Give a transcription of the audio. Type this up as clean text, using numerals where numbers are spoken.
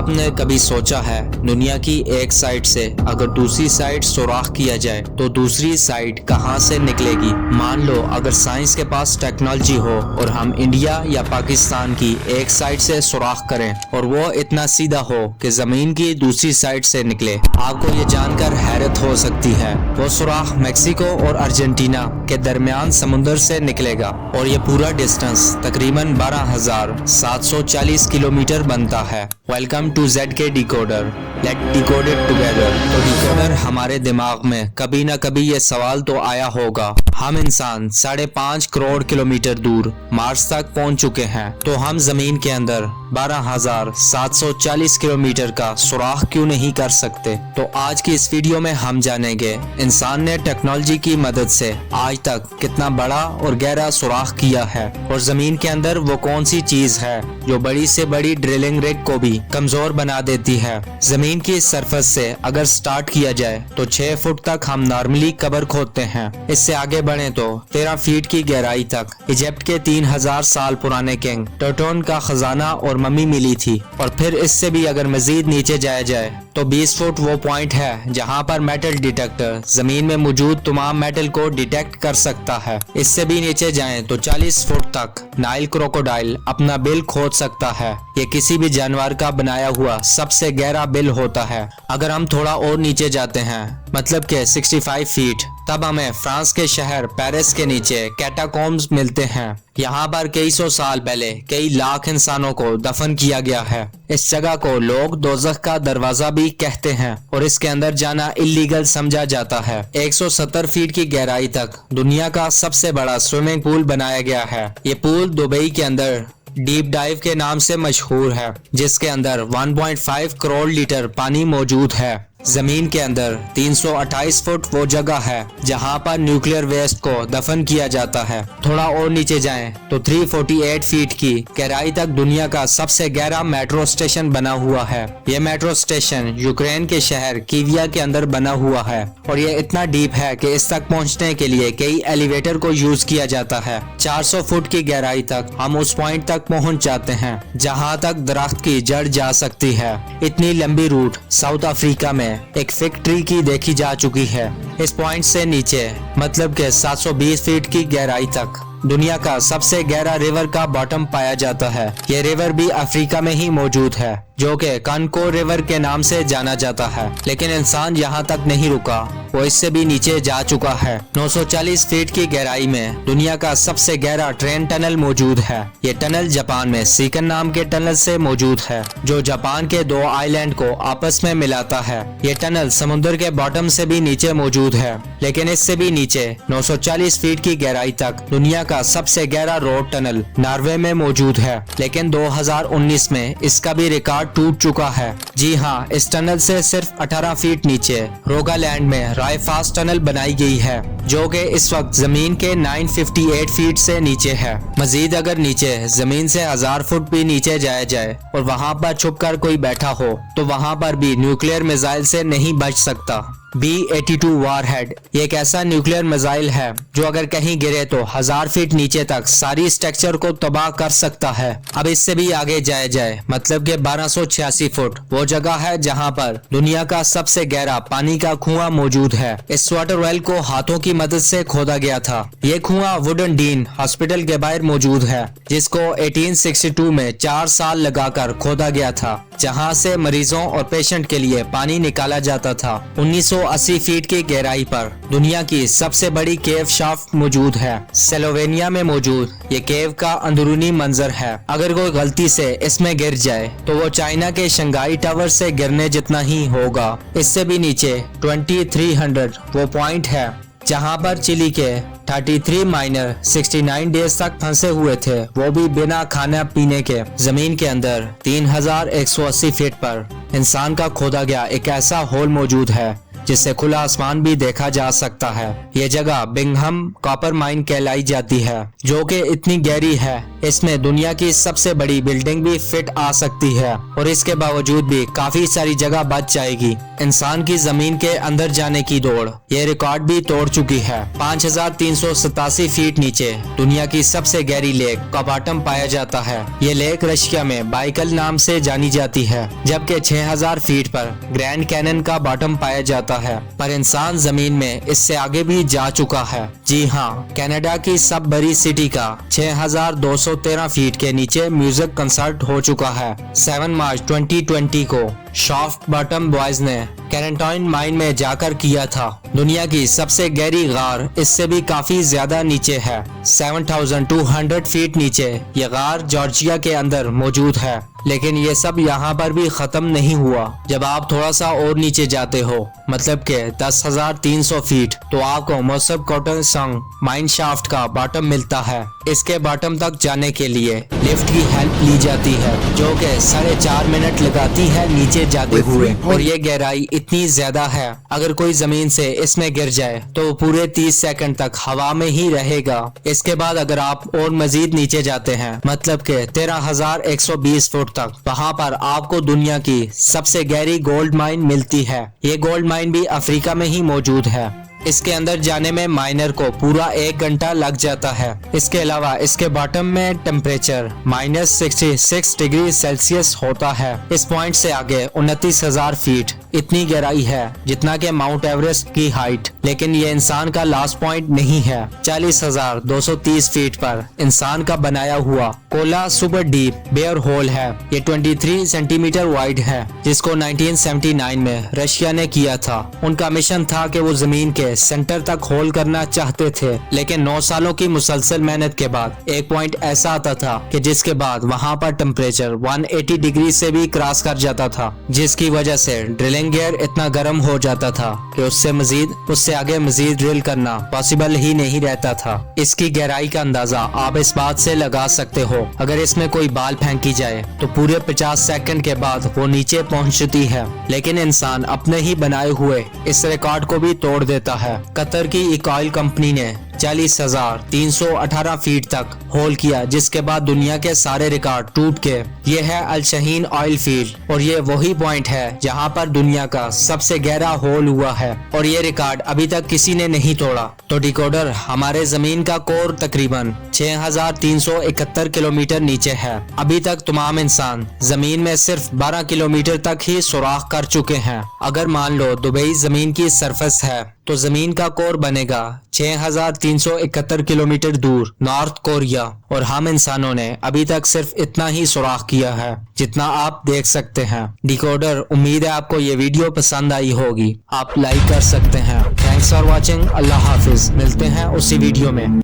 आपने कभी सोचा है दुनिया की एक साइड से अगर दूसरी साइड सुराख किया जाए तो दूसरी साइड कहां से निकलेगी? मान लो अगर साइंस के पास टेक्नोलॉजी हो और हम इंडिया या पाकिस्तान की एक साइड से सुराख करें और वो इतना सीधा हो कि जमीन की दूसरी साइड से निकले। आपको ये जानकर हैरत हो सकती है वो सुराख मेक्सिको और अर्जेंटीना के दरमियान समुद्र से निकलेगा और ये पूरा डिस्टेंस तकरीबन 12,740 किलोमीटर बनता है। Welcome to ZK decoder, let decode it together. तो डिकोडर हमारे दिमाग में कभी ना कभी ये सवाल तो आया होगा, हम इंसान 5.5 करोड़ किलोमीटर दूर मार्स तक पहुंच चुके हैं, तो हम जमीन के अंदर 12,740 किलोमीटर का सुराख क्यों नहीं कर सकते? तो आज की इस वीडियो में हम जानेंगे इंसान ने टेक्नोलॉजी की मदद से आज तक कितना बड़ा और गहरा सुराख किया है और जमीन के अंदर वो कौन सी चीज है जो बड़ी से बड़ी ड्रिलिंग रिग को भी कमजोर बना देती है। जमीन की सरफेस से अगर स्टार्ट किया जाए तो 6 फुट तक हम नॉर्मली कबर खोदते हैं। इससे आगे बढ़े तो 13 फीट की गहराई तक इजिप्ट के 3000 साल पुराने किंग टोटन का खजाना और मम्मी मिली थी। और फिर इससे भी अगर मजीद नीचे जाया जाए तो 20 फुट वो पॉइंट है जहां पर मेटल डिटेक्टर जमीन में मौजूद तमाम मेटल को डिटेक्ट कर सकता है। इससे भी नीचे जाएं तो 40 फुट तक नाइल क्रोकोडाइल अपना बिल खोद सकता है। ये किसी भी जानवर का बनाया हुआ सबसे गहरा बिल होता है। अगर हम थोड़ा और नीचे जाते हैं मतलब के 65 फीट, तब हमें फ्रांस के शहर पेरिस के नीचे कैटाकॉम्ब्स मिलते हैं। यहाँ पर कई सौ साल पहले कई लाख इंसानों को दफन किया गया है। इस जगह को लोग दोज़ख का दरवाजा भी कहते हैं और इसके अंदर जाना इलीगल समझा जाता है। 170 फीट की गहराई तक दुनिया का सबसे बड़ा स्विमिंग पूल बनाया गया है। ये पूल दुबई के अंदर डीप डाइव के नाम से मशहूर है, जिसके अंदर 1.5 करोड़ लीटर पानी मौजूद है। जमीन के अंदर 328 फुट वो जगह है जहां पर न्यूक्लियर वेस्ट को दफन किया जाता है। थोड़ा और नीचे जाएं तो 348 फीट की गहराई तक दुनिया का सबसे गहरा मेट्रो स्टेशन बना हुआ है। ये मेट्रो स्टेशन यूक्रेन के शहर कीविया के अंदर बना हुआ है और ये इतना डीप है कि इस तक पहुंचने के लिए कई एलिवेटर को यूज किया जाता है। 400 फुट की गहराई तक हम उस पॉइंट तक पहुंच जाते हैं जहां तक दरख्त की जड़ जा सकती है। इतनी लंबी रूट साउथ अफ्रीका में एक फिग ट्री की देखी जा चुकी है। इस पॉइंट से नीचे मतलब के 720 फीट की गहराई तक दुनिया का सबसे गहरा रिवर का बॉटम पाया जाता है। ये रिवर भी अफ्रीका में ही मौजूद है जो कि कानको रिवर के नाम से जाना जाता है। लेकिन इंसान यहाँ तक नहीं रुका, वो इससे भी नीचे जा चुका है। 940 फीट की गहराई में दुनिया का सबसे गहरा ट्रेन टनल मौजूद है। ये टनल जापान में सीकन नाम के टनल से मौजूद है जो जापान के 2 आइलैंड को आपस में मिलाता है। ये टनल समुद्र के बॉटम से भी नीचे मौजूद है, लेकिन इससे भी नीचे 940 फीट की गहराई तक दुनिया का सबसे गहरा रोड टनल नॉर्वे में मौजूद है। लेकिन 2019 में इसका भी रिकॉर्ड टूट चुका है। जी हाँ, इस टनल से सिर्फ 18 फीट नीचे रोगालैंड में रायफास्ट टनल बनाई गई है जो कि इस वक्त जमीन के 958 फीट से नीचे है। मजीद अगर नीचे जमीन से 1000 फुट भी नीचे जाया जाए और वहाँ पर छुपकर कोई बैठा हो तो वहाँ पर भी न्यूक्लियर मिसाइल से नहीं बच सकता। B-82 वारहेड ये एक ऐसा न्यूक्लियर मिसाइल है जो अगर कहीं गिरे तो 1000 फीट नीचे तक सारी स्ट्रक्चर को तबाह कर सकता है। अब इससे भी आगे जाया जाए मतलब कि 1286 फुट वो जगह है जहां पर दुनिया का सबसे गहरा पानी का कुआं मौजूद है। इस वाटर वेल को हाथों की मदद से खोदा गया था। ये कुआं वुडन डीन हॉस्पिटल के बाहर मौजूद है जिसको 1862 में 4 साल लगाकर खोदा गया था, जहां से मरीजों और पेशेंट के लिए पानी निकाला जाता था। 1980 फीट की गहराई पर दुनिया की सबसे बड़ी केव शाफ्ट मौजूद है। स्लोवेनिया में मौजूद ये केव का अंदरूनी मंजर है। अगर कोई गलती से इसमें गिर जाए तो वो चाइना के शंघाई टावर से गिरने जितना ही होगा। इससे भी नीचे 2300 वो पॉइंट है जहां पर चिली के 33 माइनर 69 डेज तक फंसे हुए थे, वो भी बिना खाना पीने के। जमीन के अंदर 3180 फीट पर इंसान का खोदा गया एक ऐसा होल मौजूद है जिससे खुला आसमान भी देखा जा सकता है। ये जगह बिंघम कॉपर माइन कहलाई जाती है, जो कि इतनी गहरी है इसमें दुनिया की सबसे बड़ी बिल्डिंग भी फिट आ सकती है, और इसके बावजूद भी काफी सारी जगह बच जाएगी। इंसान की जमीन के अंदर जाने की दौड़ ये रिकॉर्ड भी तोड़ चुकी है। 5387 फीट नीचे दुनिया की सबसे गहरी लेक का बॉटम पाया जाता है। ये लेक रशिया में बाइकल नाम से जानी जाती है, जबकि 6000 फीट पर ग्रैंड कैनन का बॉटम पाया जाता है। पर इंसान जमीन में इससे आगे भी जा चुका है। जी हाँ, कनाडा की सब बड़ी सिटी का 6213 फीट के नीचे म्यूजिक कंसर्ट हो चुका है। 7 मार्च 2020 को शाफ्ट बॉटम बॉयज ने कैरेंटाइन माइन में जाकर किया था। दुनिया की सबसे गहरी गार इससे भी काफी ज्यादा नीचे है। 7200 फीट नीचे ये गार जॉर्जिया के अंदर मौजूद है। लेकिन ये सब यहाँ पर भी खत्म नहीं हुआ। जब आप थोड़ा सा और नीचे जाते हो, मतलब के 10,300 फीट, तो आपको मोसब कॉटन संग माइन शाफ्ट का बॉटम मिलता है। इसके बॉटम तक जाने के लिए लिफ्ट की हेल्प ली जाती है, जो कि 4.5 मिनट लगाती है नीचे जाते हुए। और ये गहराई इतनी ज्यादा है, अगर कोई जमीन से इसमें गिर जाए तो पूरे 30 सेकंड तक हवा में ही रहेगा। इसके बाद अगर आप और मजीद नीचे जाते हैं, मतलब के 13,120 फुट तक, वहाँ पर आपको दुनिया की सबसे गहरी गोल्ड माइन मिलती है। ये गोल्ड माइन भी अफ्रीका में ही मौजूद है। इसके अंदर जाने में माइनर को पूरा 1 घंटा लग जाता है। इसके अलावा इसके बॉटम में टेम्परेचर -66 डिग्री सेल्सियस होता है। इस पॉइंट से आगे 29,000 फीट इतनी गहराई है जितना कि माउंट एवरेस्ट की हाइट। लेकिन ये इंसान का लास्ट पॉइंट नहीं है। 40,230 फीट पर इंसान का बनाया हुआ Kola super deep bore hole है। ये 23 सेंटीमीटर वाइड है, जिसको 1979 में रशिया ने किया था। उनका मिशन था कि वो जमीन के सेंटर तक होल करना चाहते थे, लेकिन 9 सालों की मुसलसल मेहनत के बाद एक पॉइंट ऐसा आता था कि जिसके बाद वहाँ पर टेम्परेचर 180 डिग्री से भी क्रॉस कर जाता था, जिसकी वजह से ड्रिलिंग गियर इतना गर्म हो जाता था कि उससे आगे मजीद ड्रिल करना पॉसिबल ही नहीं रहता था। इसकी गहराई का अंदाजा आप इस बात से लगा सकते हो, अगर इसमें कोई बाल फेंकी जाए तो पूरे 50 सेकंड के बाद वो नीचे पहुंचती है। लेकिन इंसान अपने ही बनाए हुए इस रिकॉर्ड को भी तोड़ देता है। कतर की एक ऑयल कंपनी ने 40,318 फीट तक होल किया, जिसके बाद दुनिया के सारे रिकॉर्ड टूट के ये है अल शहीन ऑयल फील्ड, और ये वही पॉइंट है जहां पर दुनिया का सबसे गहरा होल हुआ है, और ये रिकॉर्ड अभी तक किसी ने नहीं तोड़ा। तो डिकोडर हमारे जमीन का कोर तकरीबन 6,371 किलोमीटर नीचे है। अभी तक तमाम इंसान जमीन में सिर्फ 12 किलोमीटर तक ही सुराख कर चुके हैं। अगर मान लो दुबई जमीन की सरफेस है, तो जमीन का कोर बनेगा 6,371 किलोमीटर दूर नॉर्थ कोरिया, और हम इंसानों ने अभी तक सिर्फ इतना ही सुराख किया है जितना आप देख सकते हैं। डिकोडर, उम्मीद है आपको ये वीडियो पसंद आई होगी। आप लाइक कर सकते हैं। Thanks for watching. अल्लाह हाफिज। मिलते हैं उसी वीडियो में।